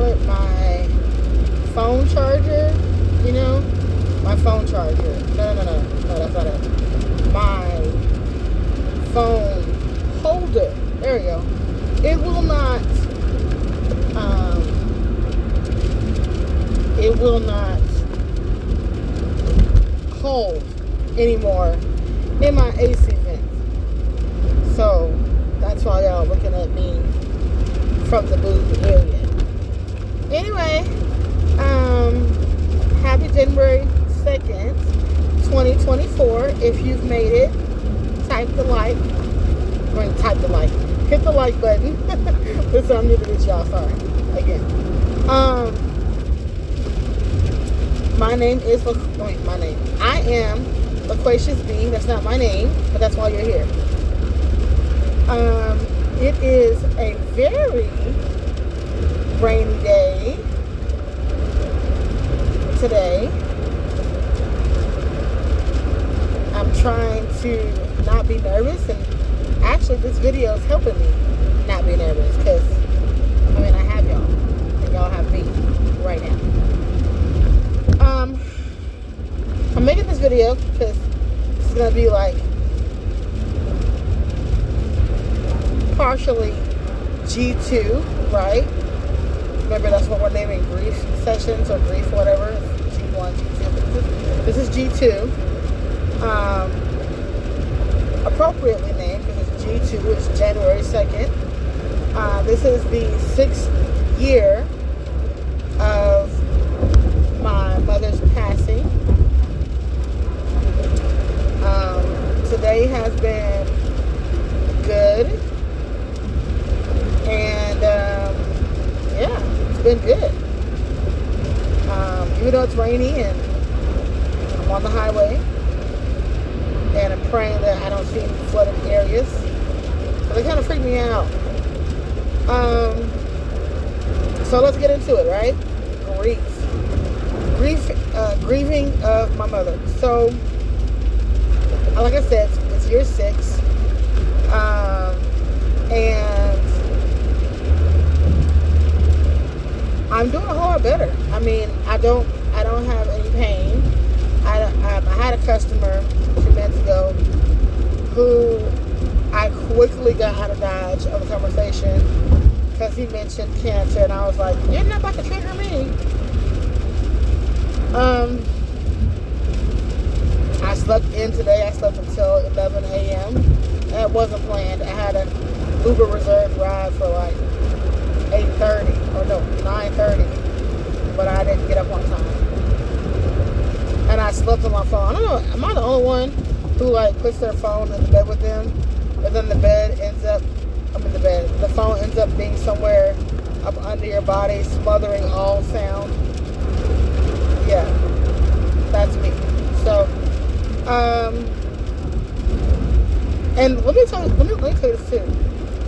put my phone charger, my phone charger. No, that's not it. My phone holder. There we go. It will not, hold anymore in my AC vent. So that's why y'all looking at me from the booth area. Anyway, happy January 2nd, 2024. If you've made it, type the like. Hit the like button. Listen, I'm new to this, y'all. Sorry. Again. I am Loquacious B. That's not my name, but that's why you're here. It is a very rainy day today. I'm trying to not be nervous, and actually this video is helping me not be nervous, because I have y'all and y'all have me right now. I'm making this video because this is gonna be like partially G2, right? Remember, that's what we're naming grief sessions, or grief, whatever. G1, G2. This is G2. Appropriately named, because G2 is January 2nd. This is the 6th year of my mother's passing. Today has been good. And, it's been good. Even though it's rainy and I'm on the highway, and I'm praying that I don't see any flooded areas, but they kind of freak me out. So let's get into it, right? Grieving of my mother. So, like I said, it's year 6, and I'm doing a whole lot better. I don't have any pain. I had a customer a few minutes ago who I quickly got out of dodge of the conversation because he mentioned cancer, and I was like, you're not about to trigger me. I slept in today. I slept until 11 a.m. That wasn't planned. I had an Uber reserved ride for like 9:30, but I didn't get up on time. And I slept on my phone. I don't know, am I the only one who puts their phone in the bed with them, but then the phone ends up being somewhere up under your body, smothering all sound? Yeah, that's me. So, and let me tell you this too.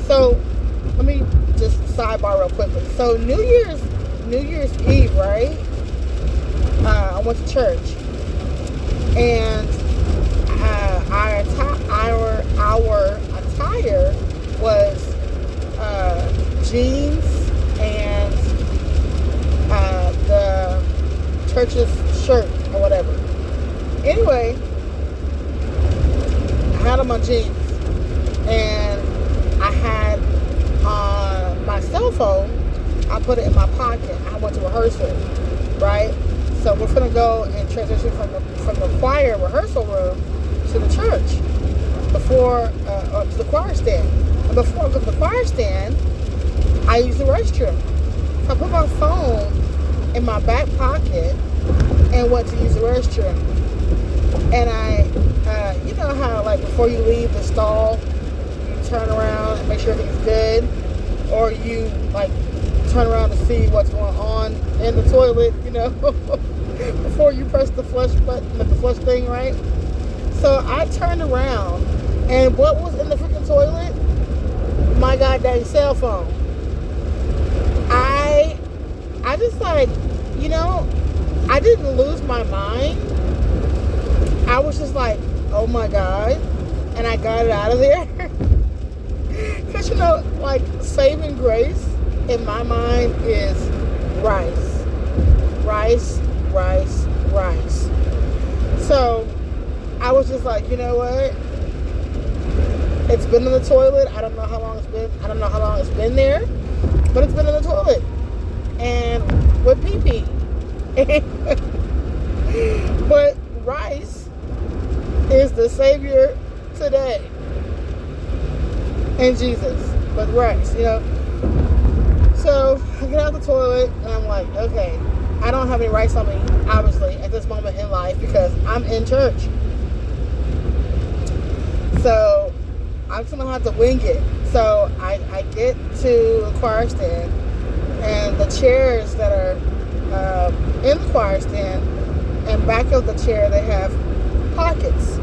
So, let me just sidebar real quickly. So, New Year's Eve, right? I went to church, and our attire was jeans and the church's shirt or whatever. Anyway, I had on my jeans, and I had on my cell phone. I put it in my pocket. I went to rehearsal, right? So we're gonna go and transition from the choir rehearsal room to the church to the choir stand. And before I go to the choir stand, I use the restroom. So I put my phone in my back pocket and went to use the restroom. And you know how before you leave the stall, you turn around and make sure everything's good, or you turn around to see what's going on in the toilet, before you press the flush button, the flush thing, right? So I turned around, and what was in the freaking toilet? My goddamn cell phone. I just I didn't lose my mind. I was just like, oh my God. And I got it out of there. Because, saving grace in my mind is rice. Rice, rice, rice. So I was just like, you know what? It's been in the toilet. I don't know how long it's been. I don't know how long it's been there, but it's been in the toilet and with pee pee. But rice is the savior today, and Jesus. But rice, So I get out the toilet and I'm like, okay, I don't have any rice on me, obviously, at this moment in life because I'm in church. So I'm just gonna have to wing it. So I get to the choir stand, and the chairs that are in the choir stand, and back of the chair they have pockets.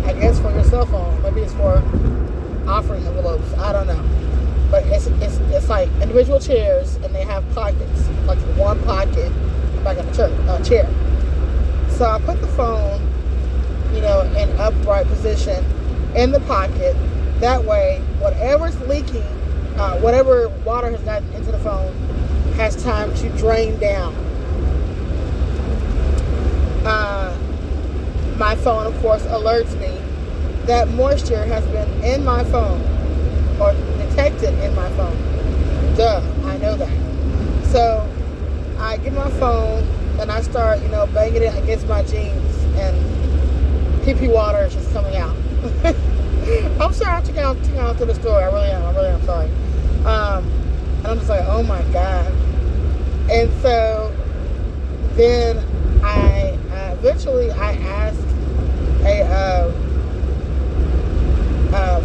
I guess for your cell phone. Maybe it's for offering envelopes. I don't know. But it's like individual chairs, and they have pockets, like one pocket back of the chair. So I put the phone, in upright position in the pocket. That way, whatever's leaking, whatever water has gotten into the phone, has time to drain down. My phone, of course, alerts me that moisture has been in my phone, or detected in my phone. Duh, I know that. So I get my phone and I start, banging it against my jeans, and pee-pee water is just coming out. I'm sorry, I'm taking out to the story. I really am sorry. And I'm just like, oh my God. And so then I eventually asked a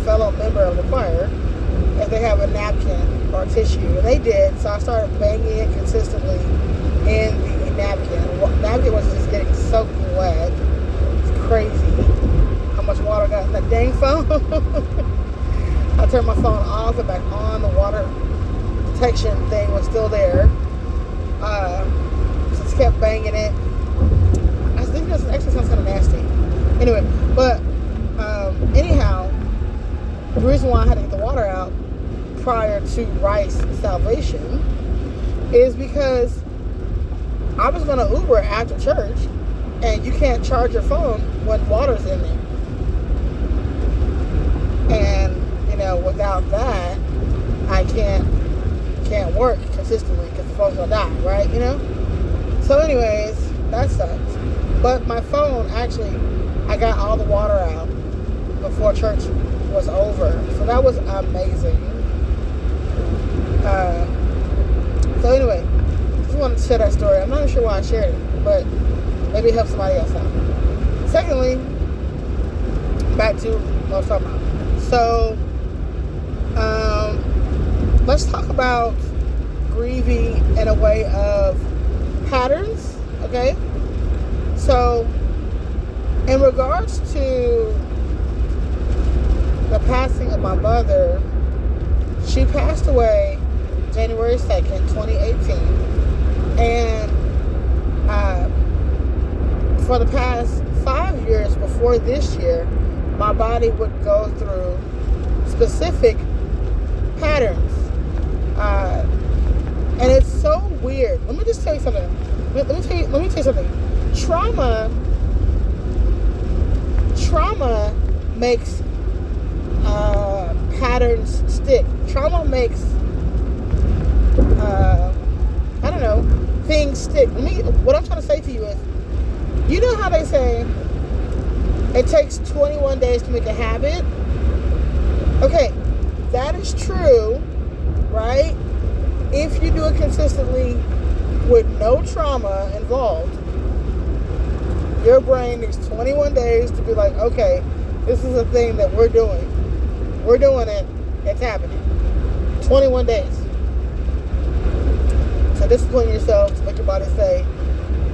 fellow member of the choir if they have a napkin or tissue, and they did. So I started banging it consistently in the napkin. The napkin was just getting soaking wet. It's crazy how much water got in that dang phone. I turned my phone off and back on. The water detection thing was still there. Just kept banging it. I think this actually sounds kind of nasty. Anyway, but anyhow, the reason why I had to get the water out prior to rice salvation is because I was going to Uber after church, and you can't charge your phone when water's in there. And without that, I can't work consistently because the phone's gonna die, right? So anyways, that sucks. But my phone, actually, I got all the water out before church was over, so that was amazing. So anyway, just wanted to share that story. I'm not even sure why I shared it, but maybe it helps somebody else out. Secondly, back to what I was talking about. So let's talk about grieving in a way of patterns, okay? So in regards to the passing of my mother, she passed away January 2nd, 2018. And for the past 5 years before this year, my body would go through specific patterns. And it's so weird. Let me just tell you something. Let me tell you something. Trauma makes patterns stick. Trauma makes things stick. What I'm trying to say to you is, you know how they say it takes 21 days to make a habit? Okay, that is true, right? If you do it consistently with no trauma involved, your brain needs 21 days to be like, okay, this is a thing that we're doing. We're doing it. It's happening. 21 days. So discipline yourself to make your body say,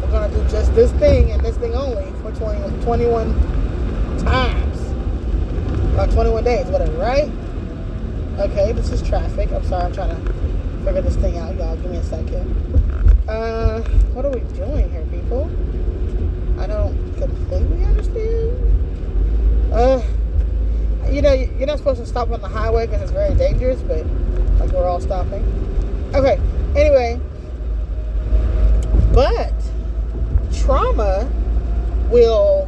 we're going to do just this thing and this thing only for 21 times. Or 21 days, whatever, right? Okay, this is traffic. I'm sorry, I'm trying to figure this thing out, y'all. Give me a second. What are we doing here, people? I don't completely understand. You're not supposed to stop on the highway because it's very dangerous, but like we're all stopping. Okay, anyway, But trauma will,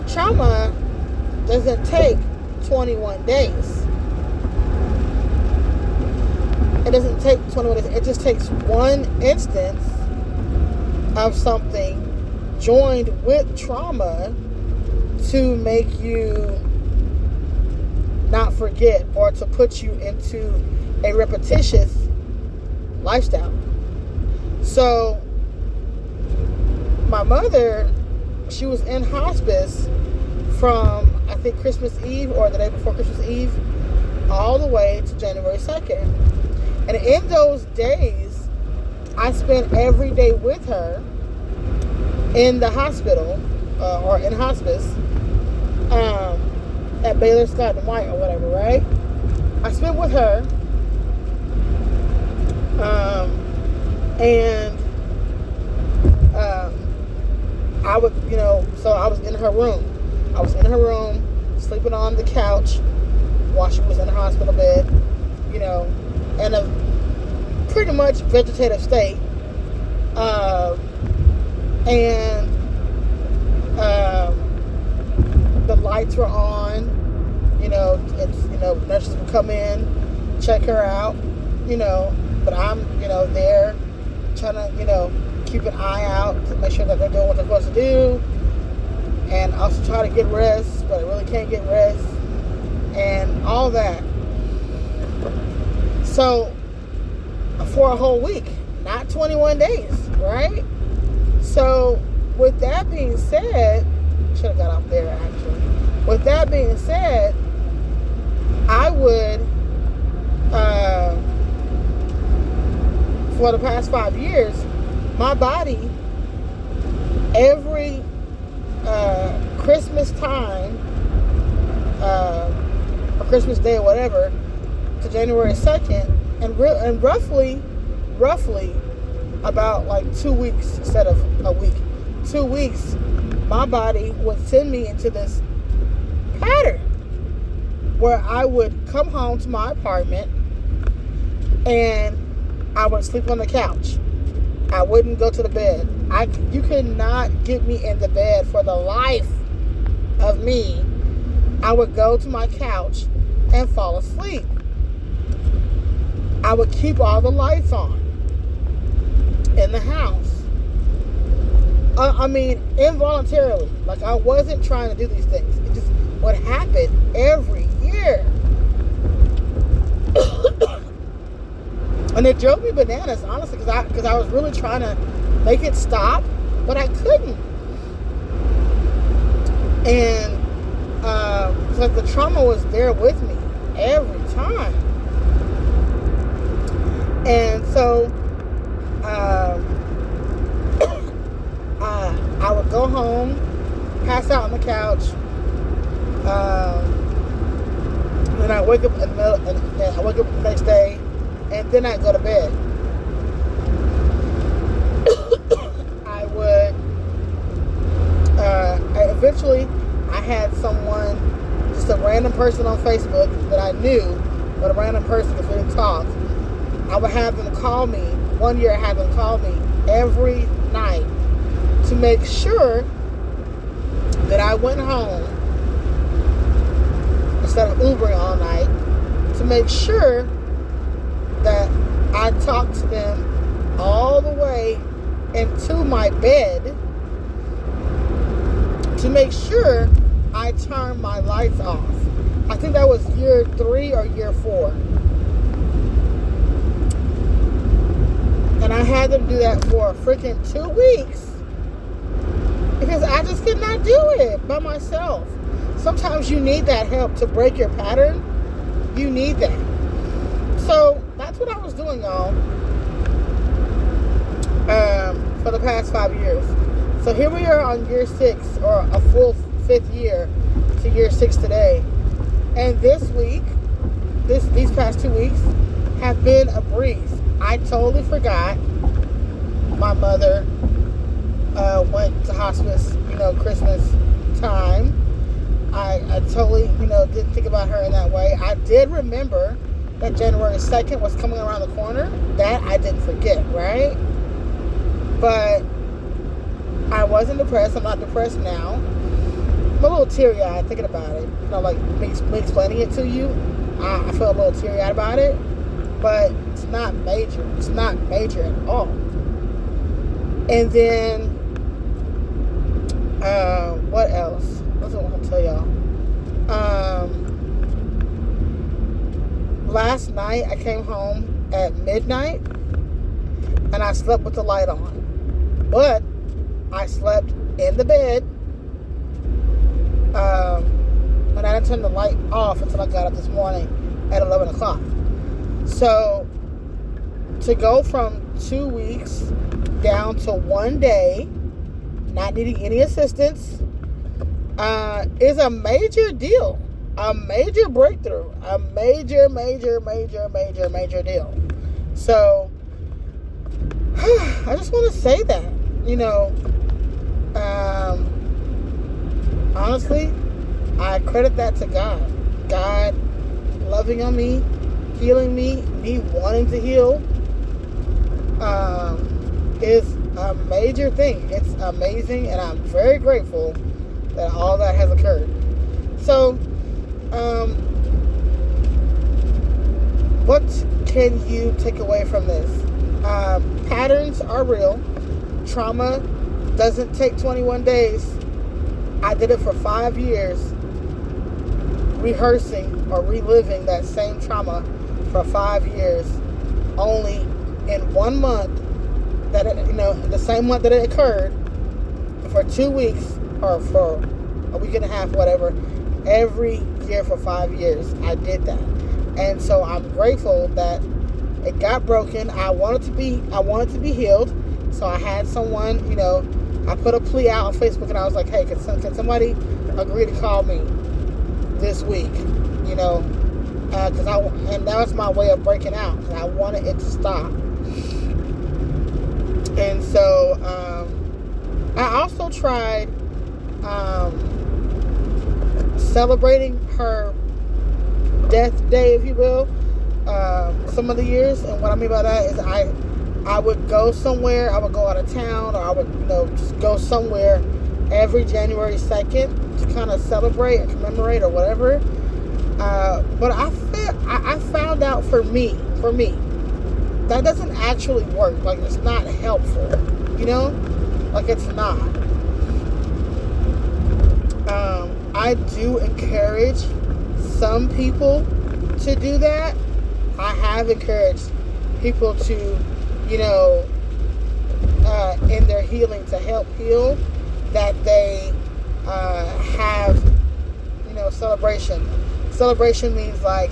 trauma doesn't take 21 days. It doesn't take 21 days. It just takes one instance of something joined with trauma to make you not forget, or to put you into a repetitious lifestyle. So my mother, she was in hospice from, I think, Christmas Eve or the day before Christmas Eve all the way to January 2nd. And in those days, I spent every day with her in the hospital, or in hospice, at Baylor Scott and White or whatever, right? I spent with her, and I would, so I was in her room. I was in her room, sleeping on the couch while she was in the hospital bed, in a pretty much vegetative state. And the lights were on, nurses would come in, check her out, but I'm, there trying to, keep an eye out to make sure that they're doing what they're supposed to do, and also try to get rest, but I really can't get rest, and all that. So, for a whole week, not 21 days, right? So, with that being said, should have got off there actually. With that being said, I would, for the past 5 years, my body, every Christmas time, or Christmas Day or whatever, to January 2nd, and roughly about like 2 weeks instead of a week, 2 weeks, my body would send me into this pattern where I would come home to my apartment and I would sleep on the couch. I wouldn't go to the bed. You could not get me in the bed for the life of me. I would go to my couch and fall asleep. I would keep all the lights on in the house. I mean, involuntarily. Like, I wasn't trying to do these things. It just would happen every year. And it drove me bananas, honestly, because I was really trying to make it stop, but I couldn't. And like the trauma was there with me every time. And so I would go home, pass out on the couch, then I wake up in the middle, and I wake up the next day, and then I go to bed. I would, eventually, I had someone, just a random person on Facebook that I knew, but a random person because we didn't talk. I would have them call me. One year I had them call me every night to make sure that I went home instead of Ubering all night, to make sure that I talked to them all the way into my bed, to make sure I turned my lights off. I think that was year 3 or year 4. And I had them do that for a freaking 2 weeks because I just could not do it by myself. Sometimes you need that help to break your pattern. You need that. So that's what I was doing, y'all, for the past 5 years. So here we are on year 6, or a full 5th year to year 6 today. And this week, these past 2 weeks have been a breeze. I totally forgot my mother went to hospice, Christmas time. I totally, didn't think about her in that way. I did remember that January 2nd was coming around the corner. That I didn't forget, right? But I wasn't depressed. I'm not depressed now. I'm a little teary-eyed thinking about it. You know, like me explaining it to you, I felt a little teary-eyed about it. But it's not major. It's not major at all. And then, what else? What else I want to tell y'all? Last night I came home at midnight and I slept with the light on. But I slept in the bed. And I didn't turn the light off until I got up this morning at 11 o'clock. So, to go from 2 weeks down to 1 day, not needing any assistance, is a major deal. A major breakthrough. A major deal. So, I just want to say that, you know, honestly, I credit that to God. God loving on me, healing me wanting to heal, is a major thing. It's amazing, and I'm very grateful that all that has occurred. So, what can you take away from this? Patterns are real. Trauma doesn't take 21 days. I did it for 5 years, rehearsing or reliving that same trauma for 5 years, only in 1 month, that it, you know, the same month that it occurred, for 2 weeks or for a week and a half, whatever, every year for 5 years, I did that. And so I'm grateful that it got broken. I wanted to be healed. So I had someone, you know, I put a plea out on Facebook and I was like, hey, can somebody agree to call me this week? You know, and that was my way of breaking out. I wanted it to stop. And so I also tried celebrating her death day, if you will, some of the years. And what I mean by that is I would go somewhere, I would go out of town, or I would, you know, just go somewhere every January 2nd to kind of celebrate or commemorate or whatever. But I found out for me, that doesn't actually work. Like, it's not helpful, you know? Like, it's not. I do encourage some people to do that. I have encouraged people to, you know, in their healing, to help heal, that they have, you know, celebration. Celebration means like,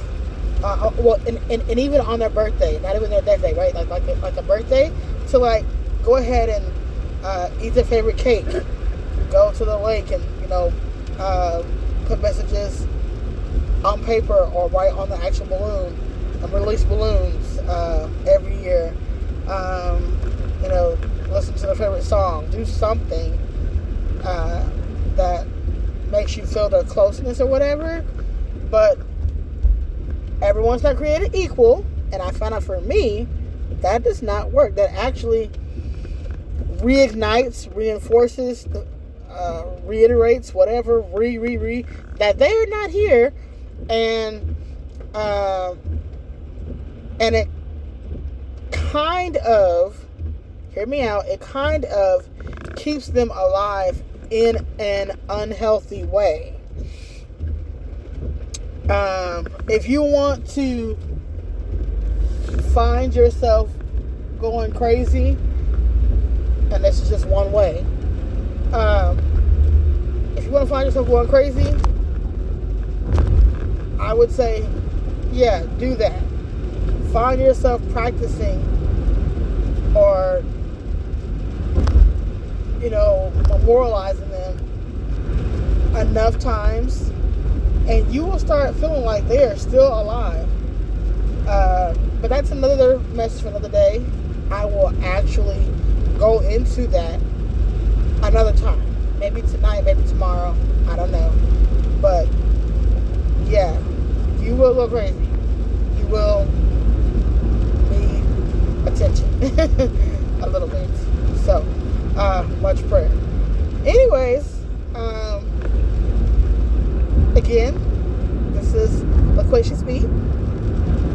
well, and even on their birthday, not even their death day, right? Like a birthday, to like go ahead and eat their favorite cake, go to the lake, and, you know, put messages on paper or write on the actual balloon, and release balloons every year. You know, listen to their favorite song, do something that makes you feel their closeness or whatever. But everyone's not created equal, and I found out for me that does not work. That actually reignites, reinforces, reiterates, whatever, that they're not here, and it kind of, hear me out, it kind of keeps them alive in an unhealthy way. If you want to find yourself going crazy, and this is just one way, if you want to find yourself going crazy, I would say, yeah, do that. Find yourself practicing, or, you know, memorializing them enough times, and you will start feeling like they are still alive. But that's another message for another day. I will actually go into that another time. Maybe tonight, maybe tomorrow. I don't know. But yeah, you will go crazy. You will a little bit. So, much prayer. Anyways, again, this is Loquacious B.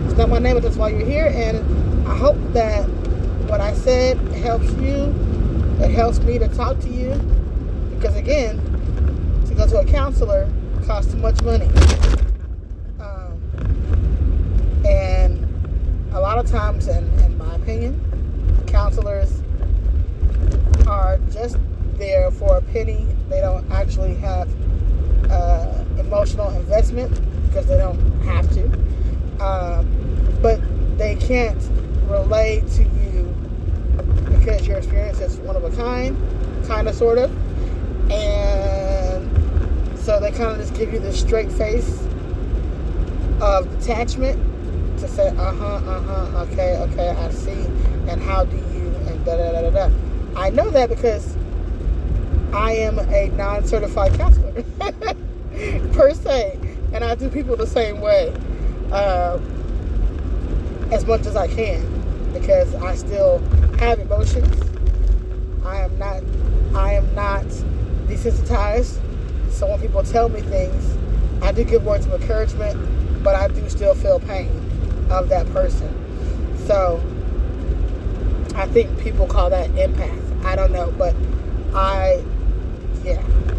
It's not my name, but that's why you're here. And I hope that what I said helps you. It helps me to talk to you. Because again, to go to a counselor costs too much money. And a lot of times, in my opinion, counselors are just there for a penny. They don't actually have emotional investment because they don't have to. But they can't relate to you because your experience is one of a kind of, sort of. And so they kind of just give you this straight face of detachment to say, okay, I see, and how do you, and da-da-da-da-da. I know that because I am a non-certified counselor, per se, and I do people the same way, as much as I can, because I still have emotions. I am not desensitized, so when people tell me things, I do give words of encouragement, but I do still feel pain of that person. So I think people call that empath. I don't know, but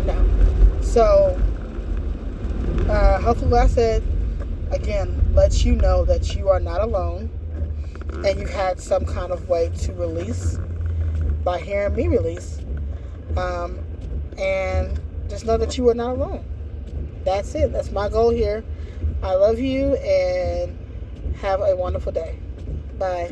no. So hopefully what I said again lets you know that you are not alone, and you had some kind of way to release by hearing me release, and just know that you are not alone. That's it. That's my goal here. I love you, and have a wonderful day. Bye.